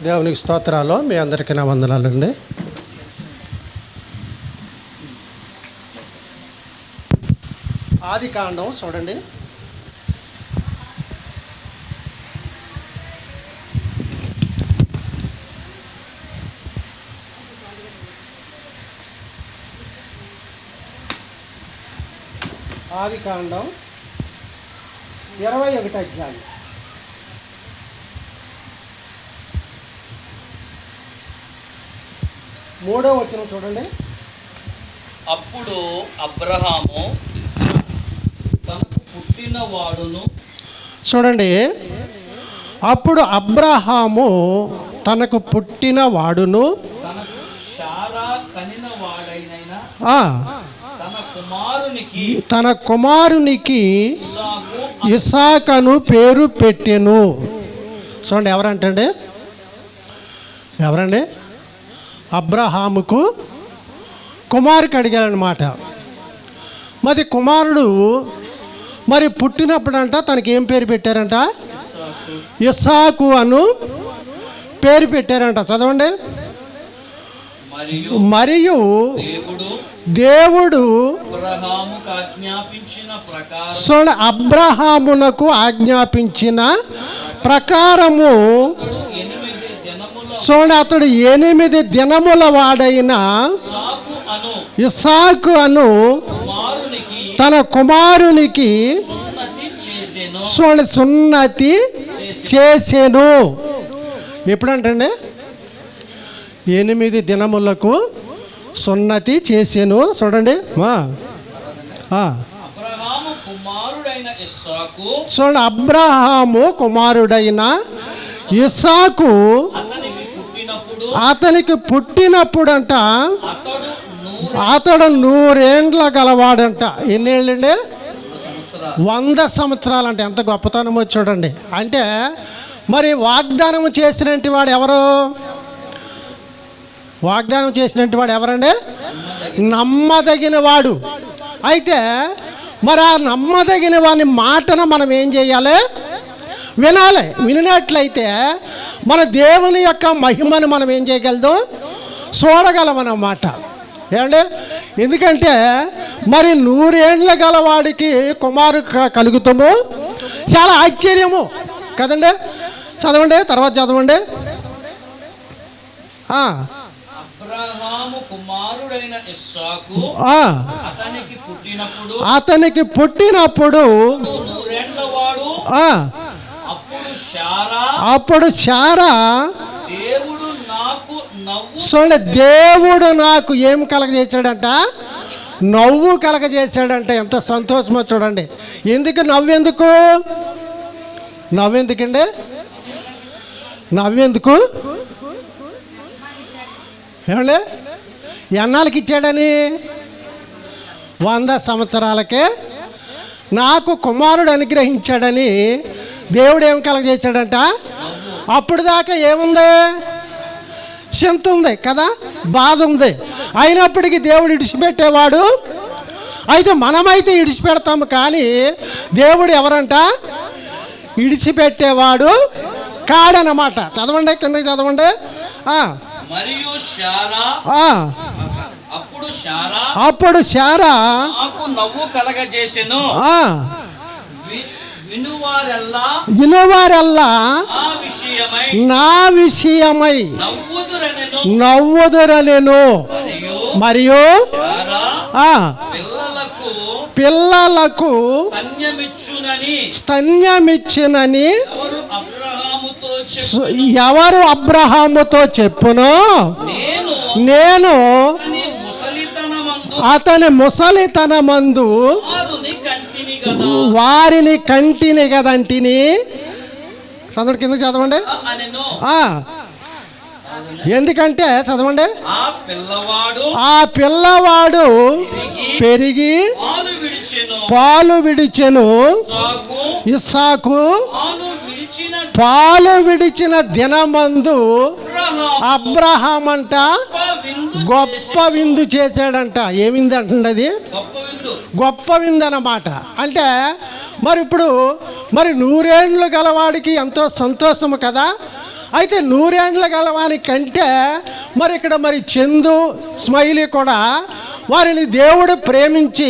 దేవునికి స్తోత్రాలు. మీ అందరికీ నా వందనాలండి. ఆదికాండం చూడండి. ఆదికాండం 21 అధ్యాయం. మూడో వచనం చూడండి. అప్పుడు అబ్రహాము తనకు పుట్టిన వాడును చూడండి. అప్పుడు అబ్రహాము తనకు పుట్టిన వాడును తనకు శారా కనిన వాడైన తన కుమారునికి ఇస్సాకు ఇసాకను పేరు పెట్టెను. చూడండి, ఎవరండి అబ్రహాముకు కుమారుకి అడిగారనమాట. మరి కుమారుడు మరి పుట్టినప్పుడంట తనకి ఏం పేరు పెట్టారంట? ఇస్సాకు అను పేరు పెట్టారంట. చదవండి. మరియు దేవుడు చూడండి, అబ్రహామునకు ఆజ్ఞాపించిన ప్రకారము చూడండి, అతడు 8 దినముల వాడైన ఇస్సాకు అను తన కుమారునికి చూడండి సున్నతి చేసెను. ఎప్పుడంటండి? 8 దినములకు సున్నతి చేసెను. చూడండి చూడండి, అబ్రహాము కుమారుడైన ఇస్సాకు అతనికి పుట్టినప్పుడంట అతడు 100 ఏండ్ల గలవాడంట. ఎన్ని ఏళ్ళండి? 100 సంవత్సరాలు. అంటే ఎంత గొప్పతనమో చూడండి. అంటే మరి వాగ్దానం చేసినట్టు వాడు ఎవరు? వాగ్దానం చేసినట్టు వాడు ఎవరండి? నమ్మదగిన వాడు. అయితే మరి ఆ నమ్మదగిన వాని మాటను మనం ఏం చేయాలి? వినాలి. వినట్లయితే మన దేవుని యొక్క మహిమను మనం ఏం చేయగలదు? చూడగలమన్నమాట. ఏమండి? ఎందుకంటే మరి 100 ఏండ్ల గలవాడికి కుమారు కలుగుతాము. చాలా ఆశ్చర్యము కదండి. చదవండి, తర్వాత చదవండి. అబ్రహాము కుమారుడైన ఇస్సాకు అతనికి పుట్టినప్పుడు అప్పుడు శారా చూడండి, దేవుడు నాకు ఏం కలగజేశాడంట? నవ్వు కలగజేశాడంట. ఎంత సంతోషమో చూడండి. ఎందుకు నవ్వెందుకు? నవ్వెందుకండి? నవ్వెందుకు? ఏమండి? ఎన్నాళ్ళకి ఇచ్చాడని? 100 సంవత్సరాలకే నాకు కుమారుడు అనుగ్రహించాడని దేవుడు ఏం కలగజేశాడంట? అప్పుడు దాకా ఏముంది? చింత ఉంది కదా, బాధ ఉంది. అయినప్పటికీ దేవుడు ఇడిచిపెట్టేవాడు. అయితే మనమైతే ఇడిచిపెడతాము, కానీ దేవుడు ఎవరంట? ఇడిచిపెట్టేవాడు కాడనమాట. చదవండి, కిందకి చదవండి. అప్పుడు శారా నవ్వు కలగజేసెను. వినువారెల్లా నా విషయమై నవ్వుదురనెను. మరియు పిల్లలకు స్తన్యమిచ్చునని ఎవరు అబ్రహాముతో చెప్పునో నేను అతని ముసలితనమందు వారిని కంటిని కదంటిని. చదవండి, కింద చదవండి. ఎందుకంటే చదవండి, ఆ పిల్లవాడు పెరిగి పాలు విడిచెను. ఇస్సాకు పాలు విడిచిన దినమందు అబ్రహాం అంట గొప్ప విందు చేశాడంట. ఏ విందు అంటుంది? అది గొప్ప విందు అన్నమాట. అంటే మరి ఇప్పుడు మరి 100 ఏండ్లు గలవాడికి ఎంతో సంతోషము కదా. అయితే 100 ఏండ్ల గలవాని కంటే మరి ఇక్కడ మరి చందు స్మైలీ కూడా వారిని దేవుడు ప్రేమించి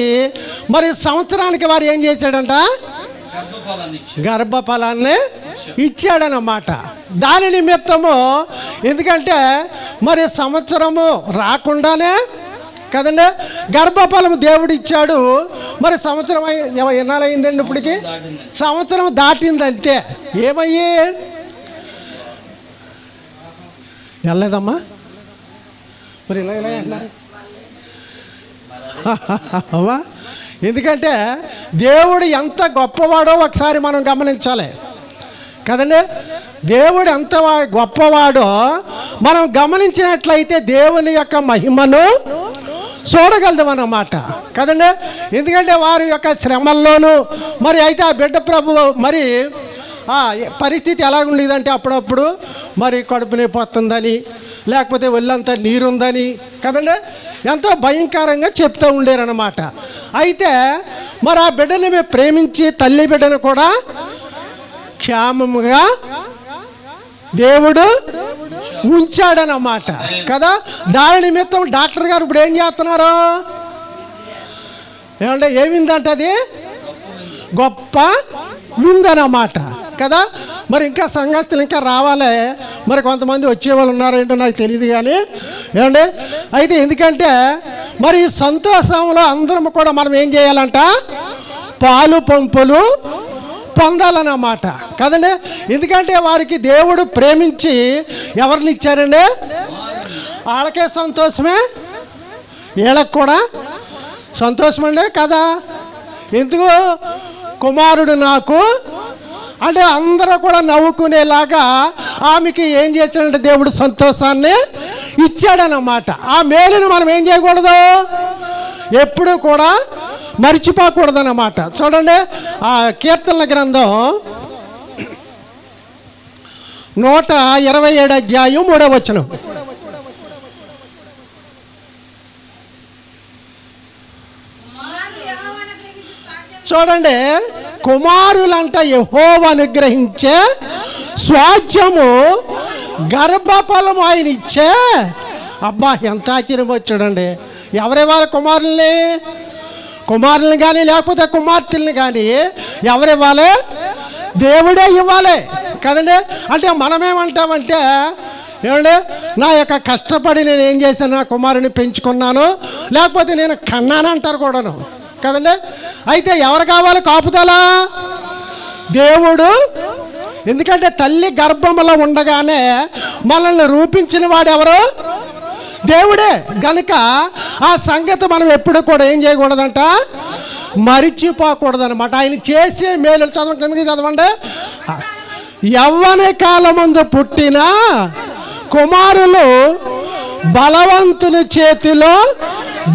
మరి సంవత్సరానికి వారు ఏం చేశాడంట, గర్భఫలాన్ని ఇచ్చాడు. గర్భఫలాన్ని ఇచ్చాడనమాట. దాని నిమిత్తము ఎందుకంటే మరి సంవత్సరము రాకుండానే కదండి గర్భఫలం దేవుడు ఇచ్చాడు. మరి సంవత్సరం ఎన్నాళ్ళయిందండి ఇప్పటికి? దాటిందండి. సంవత్సరం దాటింది అంతే. ఏమయ్యి వెళ్ళలేదమ్మా మరి ఇలా ఇలా అన్నారు అమ్మా. ఎందుకంటే దేవుడు ఎంత గొప్పవాడో ఒకసారి మనం గమనించాలి కదండి. దేవుడు ఎంత గొప్పవాడో మనం గమనించినట్లయితే దేవుని యొక్క మహిమను చూడగలదు అన్నమాట కదండి. ఎందుకంటే వారి యొక్క శ్రమల్లోనూ మరి అయితే ఆ బిడ్డ ప్రభు మరి పరిస్థితి ఎలా ఉండేదంటే అప్పుడప్పుడు మరి కడుపు నొప్పి వస్తుందని, లేకపోతే ఒళ్ళంతా నీరుందని కదండి ఎంతో భయంకరంగా చెప్తూ ఉండేరన్నమాట. అయితే మరి ఆ బిడ్డని మేము ప్రేమించి తల్లి బిడ్డను కూడా క్షేమముగా దేవుడు ఉంచాడనమాట కదా. దాని నిమిత్తం డాక్టర్ గారు ఇప్పుడు ఏం చేస్తున్నారు ఏమంటే ఏమిందంటే అది గొప్ప విందనమాట కదా. మరి ఇంకా సంఘస్థులు ఇంకా రావాలి, మరి కొంతమంది వచ్చేవాళ్ళు ఉన్నారో ఏంటో నాకు తెలియదు కానీ ఏమండి. అయితే ఎందుకంటే మరి సంతోషంలో అందరం కూడా మనం ఏం చేయాలంట, పాలు పంపులు పొందాలన్నమాట కదండి. ఎందుకంటే వారికి దేవుడు ప్రేమించి ఎవరిని ఇచ్చారండి, వాళ్ళకే సంతోషమే వీళ్ళకి కూడా సంతోషమండే కదా. ఎందుకు కుమారుడు నాకు అంటే అందరూ కూడా నవ్వుకునేలాగా ఆమెకి ఏం చేశాడంటే దేవుడు సంతోషాన్ని ఇచ్చాడనమాట. ఆ మేలును మనం ఏం చేయకూడదు, ఎప్పుడు కూడా మర్చిపోకూడదన్నమాట. చూడండి ఆ కీర్తనల గ్రంథం 127 అధ్యాయం 3వ వచనం. చూడండి, కుమారులంట యెహోవా అనుగ్రహించే స్వాస్థ్యము గర్భఫలము ఆయన ఇచ్చే. అబ్బా ఎంత ఆశ్చర్యం వచ్చాడండి. ఎవరివ్వాలి కుమారుల్ని, కుమారుల్ని కానీ లేకపోతే కుమార్తెల్ని కానీ ఎవరివ్వాలి, దేవుడే ఇవ్వాలి కదండి. అంటే మనమేమంటామంటే ఏమండి నా యొక్క కష్టపడి నేను ఏం చేశాను, నా కుమారుని పెంచుకున్నాను లేకపోతే నేను కన్నాను అంటారు కూడాను కదండి. అయితే ఎవరు కావాలి కాపుదల, దేవుడు. ఎందుకంటే తల్లి గర్భంలో ఉండగానే మనల్ని రూపించిన వాడు ఎవరు, దేవుడే గనుక ఆ సంగతి మనం ఎప్పుడు కూడా ఏం చేయకూడదంట, మరిచిపోకూడదనమాట. ఆయన చేసే మేలు చదవండి. యవ్వన కాలమందు పుట్టిన కుమారులు బలవంతుని చేతిలో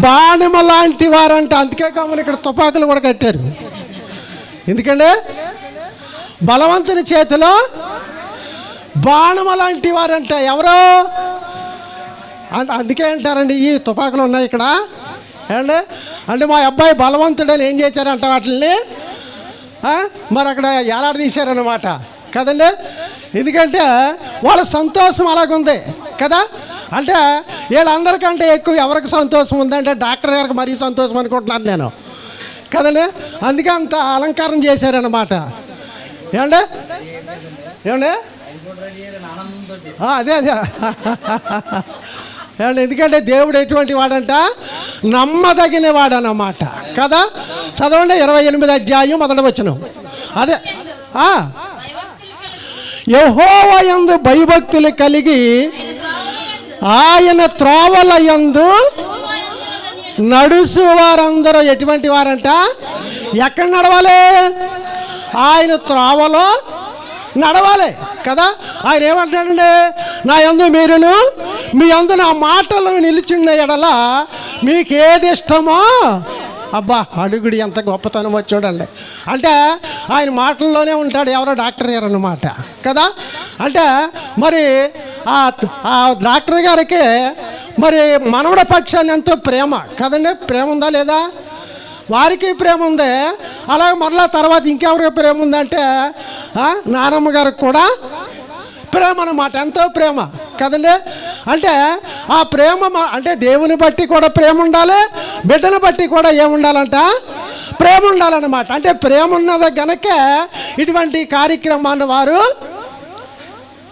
బాణమ లాంటి వారంట. అందుకే కావాలి ఇక్కడ తుపాకులు కూడా కట్టారు. ఎందుకంటే బలవంతుని చేతిలో బాణమ లాంటి వారంట. ఎవరో అందుకే అంటారండి ఈ తుపాకులు ఉన్నాయి ఇక్కడ ఏమండి. అంటే మా అబ్బాయి బలవంతుడని ఏం చేశారంట వాటిని మరి అక్కడ ఏలాడదీశారనమాట కదండి. ఎందుకంటే వాళ్ళ సంతోషం అలాగుంది కదా. అంటే వీళ్ళందరికంటే ఎక్కువ ఎవరికి సంతోషం ఉందంటే డాక్టర్ గారికి మరీ సంతోషం అనుకుంటున్నాను నేను కదండి. అందుకే అంత అలంకారం చేశారనమాట ఏమండి ఏమండి అదే అదే ఏమండి. ఎందుకంటే దేవుడు ఎటువంటి వాడంట, నమ్మదగిన వాడనమాట కదా. చదవండి 28వ అధ్యాయం 1వ వచనం. అదే యెహోవా యందు భయభక్తులు కలిగి ఆయన త్రోవల యందు నడుసు వారందరూ ఎటువంటి వారంట, ఎక్కడ నడవాలి, ఆయన త్రోవలో నడవాలి కదా. ఆయన ఏమంటాడండి, నా యందు మీరును మీ యందు నా మాటలు నిలిచిన ఎడల మీకు ఏది ఇష్టమో. అబ్బా అడుగుడి ఎంత గొప్పతనం చూడండి. అంటే ఆయన మాటల్లోనే ఉంటాడు. ఎవరో డాక్టర్ గారు అన్నమాట కదా. అంటే మరి ఆ డాక్టర్ గారికి మరి మనవడ పక్షాన్ని ఎంతో ప్రేమ కదండి. ప్రేమ ఉందా లేదా, వారికి ప్రేమ ఉంది. అలాగే మరలా తర్వాత ఇంకెవరికి ప్రేమ ఉందంటే నానమ్మ గారికి కూడా ప్రేమ అన్నమాట, ఎంతో ప్రేమ కదండి. అంటే ఆ ప్రేమ అంటే దేవుని బట్టి కూడా ప్రేమ ఉండాలి, బిడ్డను బట్టి కూడా ఏముండాలంట, ప్రేమ ఉండాలన్నమాట. అంటే ప్రేమ ఉన్నది గనక ఇటువంటి కార్యక్రమాన్ని వారు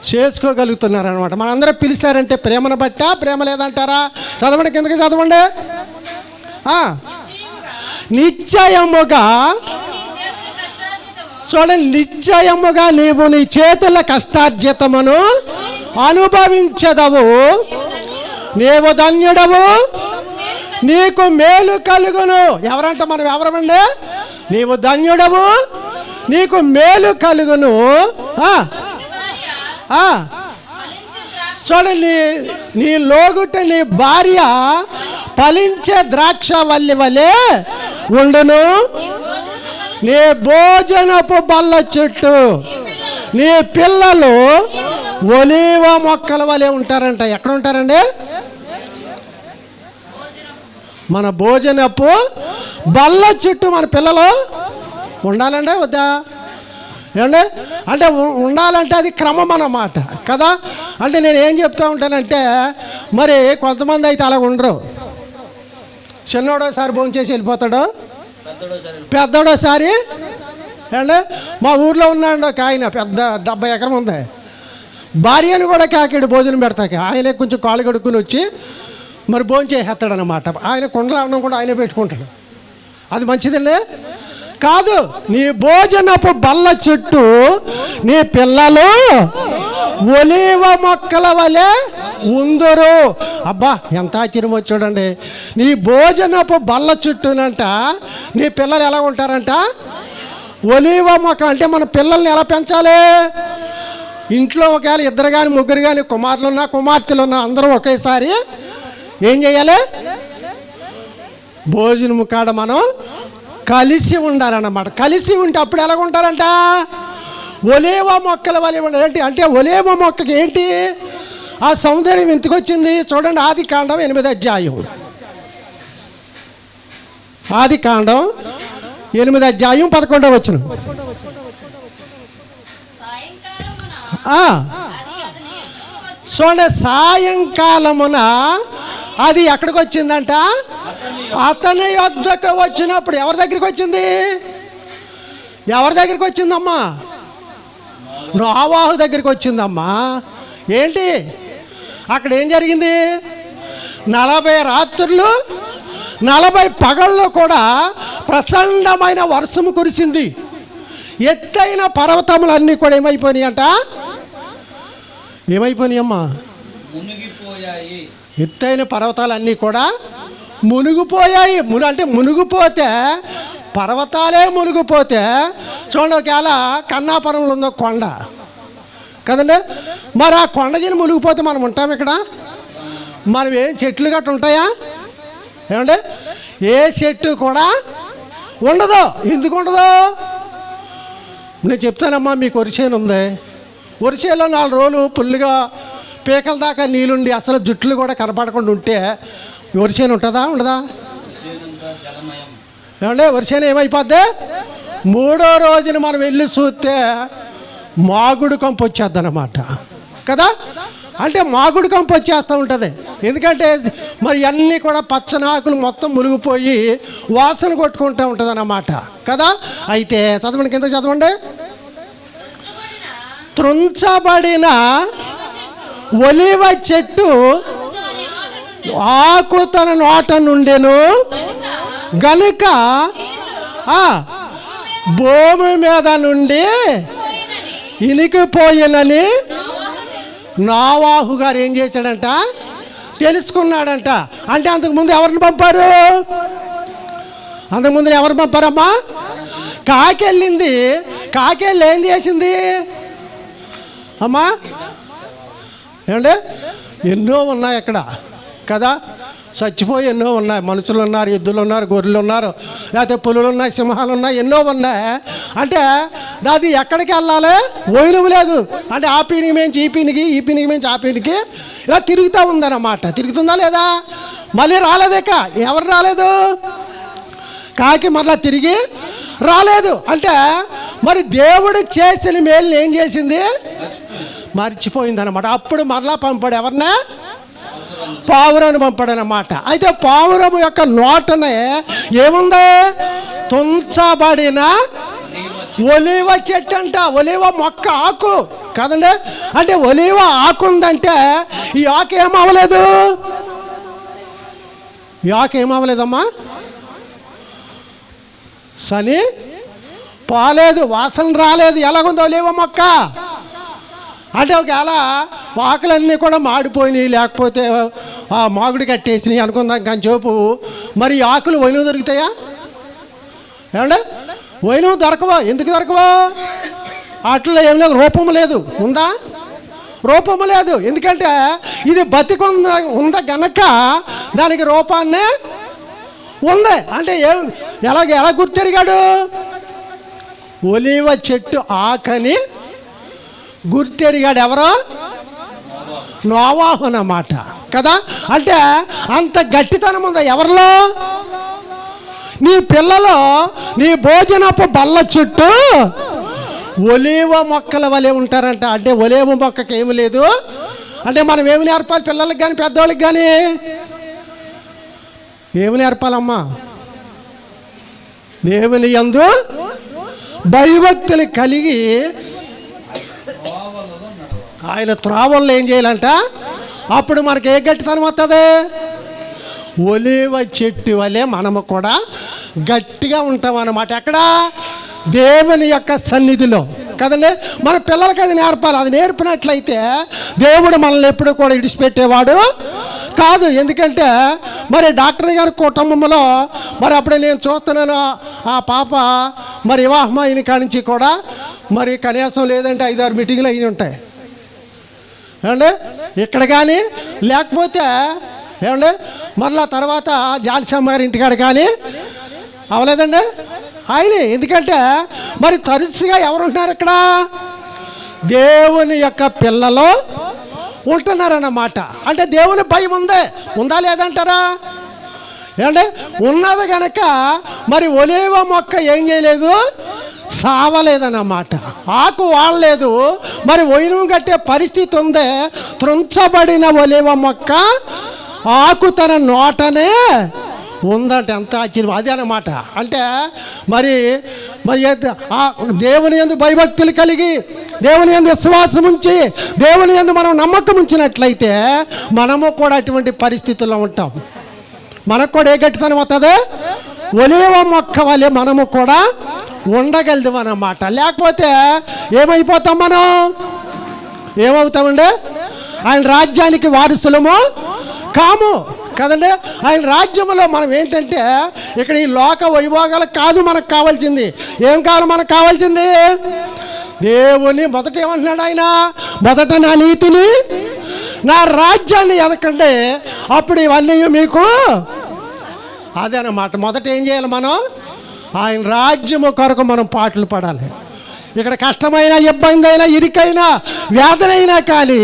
చేసుకోగలుగుతున్నారనమాట. మనందరూ పిలిచారంటే ప్రేమను బట్టా, ప్రేమ లేదంటారా? చదవండి, కిందకి చదవండి. నిశ్చయముగా చూడండి, నిశ్చయముగా నీవు నీ చేతుల కష్టార్జితమును అనుభవించదవు, నీవు ధన్యుడవు, నీకు మేలు కలుగును. ఎవరంట? మనం ఎవరమండి? నీవు ధన్యుడవు, నీకు మేలు కలుగును. చూడండి, నీ లోగుట నీ భార్య ఫలించే ద్రాక్ష వల్లి వలె ఉండును, నీ భోజనపు బల్ల చుట్టూ నీ పిల్లలు ఒలీవ మొక్కల వలె ఉంటారంట. ఎక్కడ ఉంటారండి? మన భోజనపు బల్ల చుట్టూ మన పిల్లలు ఉండాలండి, వద్దా? ఏమండి? అంటే ఉండాలంటే అది క్రమం అన్నమాట కదా. అంటే నేను ఏం చెప్తా ఉంటానంటే, మరి కొంతమంది అయితే అలా ఉండరు. చిన్నోడోసారి భోజనం చేసి వెళ్ళిపోతాడు, పెద్దోడోసారి. ఏమండి? మా ఊర్లో ఉన్నాడు ఒక ఆయన, పెద్ద 70 ఎకరం ఉంది. భార్యను కూడా కాకిడు భోజనం పెడతాక ఆయనే కొంచెం కాళ్ళు కడుక్కుని వచ్చి మరి భోజనం చేసేస్తాడనమాట. ఆయన కుండలో అన్నం కూడా ఆయనే పెట్టుకుంటాడు. అది మంచిదండి కాదు. నీ భోజనపు బల్ల చుట్టూ నీ పిల్లలు ఒలీవ మొక్కల వలె ఉందరు. అబ్బా, ఎంత ఆశ్చర్యం వచ్చాడండి. నీ భోజనపు బల్ల చుట్టూనంట నీ పిల్లలు ఎలా ఉంటారంట? ఒలీవ మొక్క. అంటే మన పిల్లల్ని ఎలా పెంచాలి? ఇంట్లో ఒకవేళ 2 కానీ 3 కానీ కుమారులున్నా కుమార్తెలున్నా అందరూ ఒకేసారి ఏం చేయాలి? భోజనము కాడ మనం కలిసి ఉండాలన్నమాట. కలిసి ఉంటే అప్పుడు ఎలా ఉంటారంట? ఒలీవ మొక్కల వలె ఉండాలి. అంటే ఒలీవ మొక్కకి ఏంటి ఆ సౌందర్యం ఎందుకు వచ్చింది? చూడండి, ఆదికాండం 8వ అధ్యాయం. ఆదికాండం 8వ అధ్యాయం 11వ వచనం. చూడండి, సాయంకాలమున అది ఎక్కడికి వచ్చిందంట? అతని యొద్దకు వచ్చినప్పుడు. ఎవరి దగ్గరికి వచ్చింది? ఎవరి దగ్గరికి వచ్చిందమ్మా? నోవాహు దగ్గరికి వచ్చిందమ్మా. ఏంటి అక్కడ ఏం జరిగింది? 40 రాత్రులు 40 పగళ్ళు కూడా ప్రచండమైన వర్షము కురిసింది. ఎత్తైన పర్వతములన్నీ కూడా ఏమైపోయినాయి అంట? ఏమైపోయినాయి అమ్మా? మునిగిపోయాయి. ఎత్తైన పర్వతాలన్నీ కూడా మునిగిపోయాయి. అంటే మునిగిపోతే పర్వతాలే మునిగిపోతే చూడండి, ఒకవేళ కన్నాపురంలో ఉందో కొండ కదండి, మరి ఆ కొండగిని మునిగిపోతే మనం ఉంటాం ఇక్కడ? మనం ఏం చెట్లు గట్ట ఉంటాయా? ఏమండి? ఏ చెట్టు కూడా ఉండదు. ఎందుకు ఉండదు? నేను చెప్తానమ్మా, మీకు వరిచేను ఉంది. వరిచేలో 4 రోజులు పుల్లుగా పీకల దాకా నీళ్ళుండి అసలు జుట్లు కూడా కనపడకుండా ఉంటే వరిచేను ఉంటుందా? ఉండదా? ఏమంటే వరిచేను ఏమైపోద్ది? 3వ రోజున మనం వెళ్ళి చూస్తే మాగుడు కంపు వచ్చేద్ది అన్నమాట కదా. అంటే మాగుడు కంపు వచ్చేస్తూ ఉంటుంది. ఎందుకంటే మరి అన్నీ కూడా పచ్చని ఆకులు మొత్తం మునిగిపోయి వాసన కొట్టుకుంటూ ఉంటుంది అన్నమాట కదా. అయితే చదవండి, కింద చదవండి. త్రుంచబడిన ఒలీవ చెట్టు ఆకు తన నోట నుండెను గనుక భూమి మీద నుండి ఇనికిపోయినని నోవాహు గారు ఏం చేశాడంట? తెలుసుకున్నాడంట. అంటే అంతకుముందు ఎవరిని పంపారు? అంతకుముందు ఎవరు పంపారమ్మా? కాకెళ్ళింది. కాకెళ్ళి ఏం చేసింది అమ్మా? ఏమంటే ఎన్నో ఉన్నాయి అక్కడ కదా. చచ్చిపోయి ఎన్నో ఉన్నాయి. మనుషులు ఉన్నారు, ఎద్దులు ఉన్నారు, గొర్రెలు ఉన్నారు, లేకపోతే పులులు ఉన్నాయి, సింహాలు ఉన్నాయి, ఎన్నో ఉన్నాయి. అంటే అది ఎక్కడికి వెళ్ళాలి? పోయినవు లేదు. అంటే ఆ పీనికి మేంచి ఈ పీనికి, ఈ పీనికి మేంచి ఆ పీనికి ఇలా తిరుగుతూ ఉందన్నమాట. తిరుగుతుందా లేదా? మళ్ళీ రాలేదేక. ఎవరు రాలేదు? కాకి మరలా తిరిగి రాలేదు. అంటే మరి దేవుడు చేసిన మేలు ఏం చేసింది? మర్చిపోయింది అనమాట. అప్పుడు మరలా పంపాడు. ఎవరినా? పావురాన్ని పంపాడనమాట. అయితే పావురము యొక్క నోటనే ఏముంది? తుంచబడిన ఒలివ చెట్టు అంట. ఒలివ మొక్క ఆకు కదండి. అంటే ఒలివ ఆకు ఉందంటే ఈ ఆకు ఏమవ్వలేదు? ఈ ఆకు ఏమవ్వలేదమ్మా? సని పోలేదు, వాసన రాలేదు. ఎలాగుందో ఒలివ మొక్క అంటే ఒకవేళ ఆకులన్నీ కూడా మాడిపోయినాయి, లేకపోతే ఆ మాగుడు కట్టేసినాయి అనుకుందాం. కానీ చూపు మరి ఆకులు వైనం దొరుకుతాయా? ఏమంటే వైనం దొరకవా? ఎందుకు దొరకవా? వాటిలో ఏం లేదు, రూపము లేదు. ఉందా? రూపము లేదు. ఎందుకంటే ఇది ఉంద గనక దానికి రూపాన్నే ఉంది. అంటే ఎలా గుర్తెరిగాడు? ఒలివ చెట్టు ఆకని గుర్తెరిగాడు. ఎవరో? నోవాహు అన్నమాట కదా. అంటే అంత గట్టితనం ఉందా ఎవరిలో? నీ పిల్లలు నీ భోజనపు బల్ల చుట్టూ ఒలివ మొక్కల వలె ఉంటారంట. అంటే ఒలివ మొక్కకి ఏమి లేదు. అంటే మనం ఏమి నేర్పాలి పిల్లలకి కానీ పెద్దవాళ్ళకి కానీ? ఏమి నేర్పాలమ్మా? దేవుని యందు భయభక్తులు కలిగి ఆయన త్రోవల్లో ఏం చేయాలంట? అప్పుడు మనకి ఏ గట్టితనం వస్తుంది? ఒలివ చెట్టు వలె మనము కూడా గట్టిగా ఉంటాం అన్నమాట. ఎక్కడ? దేవుని యొక్క సన్నిధిలో కదండి. మన పిల్లలకి అది నేర్పాలి. అది నేర్పినట్లయితే దేవుడు మనల్ని ఎప్పుడు కూడా విడిచిపెట్టేవాడు కాదు. ఎందుకంటే మరి డాక్టర్ గారి కుటుంబంలో మరి అప్పుడు నేను చూస్తున్నాను, ఆ పాప మరి వివాహం అయిన కాడి నుంచి కూడా మరి కనీసం లేదంటే 5-6 మీటింగ్లు అయిన ఉంటాయి. ఏమండి ఇక్కడ కానీ లేకపోతే ఏమండి మరలా తర్వాత జాలిసమ్మ గారి ఇంటికాడ కానీ అవలేదండి ఆయన. ఎందుకంటే మరి తరచుగా ఎవరుంటున్నారు ఇక్కడ? దేవుని యొక్క పిల్లలు ఉంటున్నారన్నమాట. అంటే దేవుని భయం ఉందా లేదంటారా? ఏమండి ఉన్నది కనుక మరి ఒలివ మొక్క ఏం చేయలేదు? సావలేదన్నమాట. ఆకు వాడలేదు. మరి వైనం కట్టే పరిస్థితి ఉంది. త్రుంచబడిన ఒలివ మొక్క ఆకు తన నోటనే ఉందంటే ఎంత ఆశ్చర్యం! అదే అన్నమాట. అంటే మరి దేవుని యందు భయభక్తులు కలిగి దేవుని యందు విశ్వాసం ఉంచి దేవుని యందు మనం నమ్మకం ఉంచినట్లయితే మనము కూడా అటువంటి పరిస్థితుల్లో ఉంటాం. మనకు కూడా ఏ గట్టితనం అవుతుంది? ఒలివ మొక్క వలె మనము కూడా ఉండగలదు అన్నమాట. లేకపోతే ఏమైపోతాం? మనం ఏమవుతామండి? ఆయన రాజ్యానికి వారసులము కాము కదండి. ఆయన రాజ్యంలో మనం ఏంటంటే ఇక్కడ ఈ లోక వైభోగాలకు కాదు మనకు కావాల్సింది. ఏం కావాలి మనకు కావాల్సింది? దేవుని మొదట ఏమంటున్నాడు ఆయన? మొదట నా నీతిని నా రాజ్యాన్ని ఎదకండి, అప్పుడు ఇవన్నీ మీకు అదేనమాట. మొదట ఏం చేయాలి మనం? ఆయన రాజ్యము కొరకు మనం పాటలు పడాలి. ఇక్కడ కష్టమైన, ఇబ్బంది అయినా, ఇరుకైనా, వేదనైనా కానీ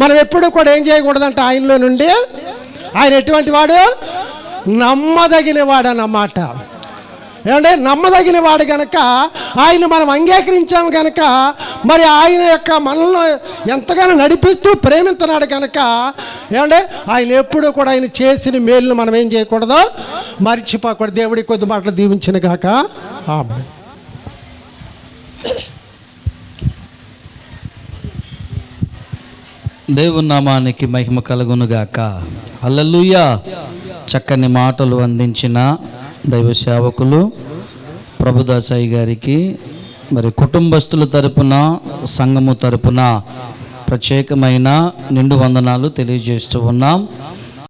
మనం ఎప్పుడు కూడా ఏం చేయకూడదంటే ఆయనలో నుండి ఆయన ఎటువంటి వాడు? నమ్మదగిన వాడు అన్నమాట. ఏమంటే నమ్మదగిన వాడు కనుక ఆయన మనం అంగీకరించాము కనుక మరి ఆయన యొక్క మనల్ని ఎంతగానో నడిపిస్తూ ప్రేమిస్తున్నాడు కనుక ఏమంటే ఆయన ఎప్పుడు కూడా ఆయన చేసిన మేలును మనం ఏం చేయకూడదు? మర్చిపోకూడదు. దేవుడి కొద్ది మాటలు దీవించిన గాక. ఆమేన్. దేవుని నామానికి మహిమ కలుగునుగాక. హల్లెలూయా. చక్కని మాటలు అందించిన దైవ సేవకులు ప్రభుదాసాయి గారికి మరి కుటుంబస్తుల తరపున సంఘము తరపున ప్రత్యేకమైన నిండు వందనాలు తెలియజేస్తూ ఉన్నాం.